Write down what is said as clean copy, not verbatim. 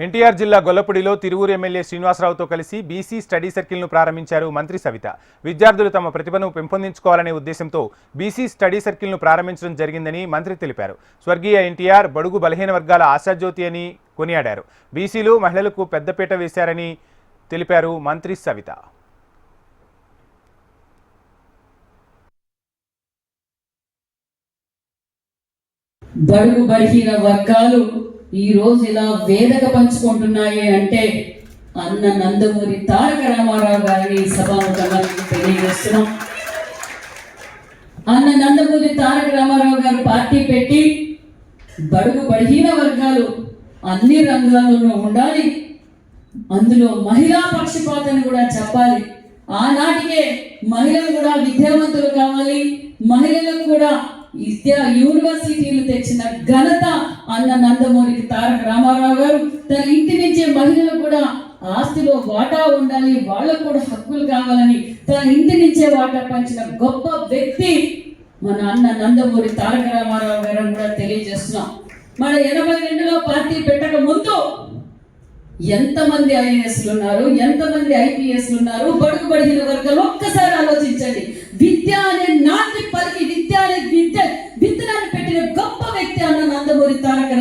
ఎన్టీఆర్ జిల్లా గొల్లపూడిలో తిరువూరు ఎమ్మెల్యే శ్రీనివాసరావుతో కలిసి BC study సర్కిల్ను ప్రారంభించారు మంత్రి సవిత. విద్యార్థులు తమ ప్రతిభను పెంపొందించుకోవాలనే ఉద్దేశంతో బీసీ స్టడీ సర్కిల్ను ప్రారంభించడం జరిగిందని మంత్రి తెలిపారు. స్వర్గీయ ఎన్టీఆర్ బడుగు బలహీన వర్గాల ఆశాజ్యోతి అని కొనియాడారు. బీసీలు మహిళలకు పెద్దపీట వేశారని తెలిపారు మంత్రి సవిత. బడుగు బలహీన వర్గాలు ఈ రోజు ఇలా వేదిక పంచుకుంటున్నాయి అంటే అన్న నందమూరి తారక రామారావు గారిని సభాముఖంగా తెలియజేస్తున్నాం. అన్న నందమూరి తారక రామారావు గారు పార్టీ పెట్టి బడుగు బలహీన వర్గాలు అన్ని రంగాల్లోనూ ఉండాలి, అందులో మహిళా పక్షపాతం కూడా చెప్పాలి. ఆనాటికే మహిళలు కూడా విద్యావంతులు కావాలి, మహిళలకు కూడా యూనివర్సిటీలు తెచ్చిన ఘనత అన్న నందమూరి తారక రామారావు గారు. తన ఇంటి నుంచే మహిళలకు కూడా ఆస్తిలో వాటా ఉండాలి, వాళ్ళకు కూడా హక్కులు కావాలని తన ఇంటి నుంచే వాటా పంచిన గొప్ప వ్యక్తి మన అన్న నందమూరి తారక రామారావు గారు కూడా తెలియజేస్తున్నాం. మన 82లో పార్టీ పెట్టక ముందు ఎంతమంది ఐఏఎస్లు ఉన్నారు, ఎంతమంది ఐపీఎస్లు ఉన్నారు, బడుగు బడిన వర్గాలు ఒక్కసారి ఆలోచించండి. విద్య అనే నాటి పలికి విద్య అనే విత్తనాన్ని పెట్టిన గొప్ప వ్యక్తి అన్న నందమూరి తారక